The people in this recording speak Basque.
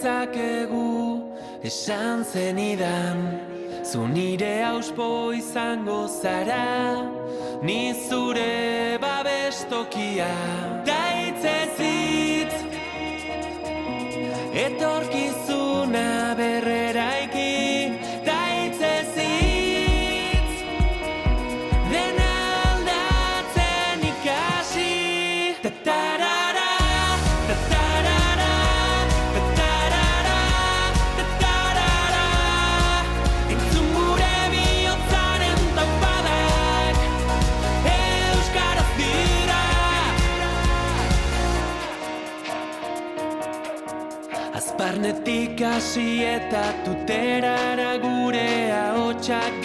dezakegu esan zenidan, zu nire auspo izango zara, ni zure babestokia. Ta hitzez hitz etorkizuna berreraiki, ta hitzez hitz dena aldatzen ikasi. Ta-tarara, ta-tarara, ta-tarara, ta-tarara. Entzun gure bihotzaren taupadak, euskaraz dira. Azparnetik hasi eta tuterara gure ahotsak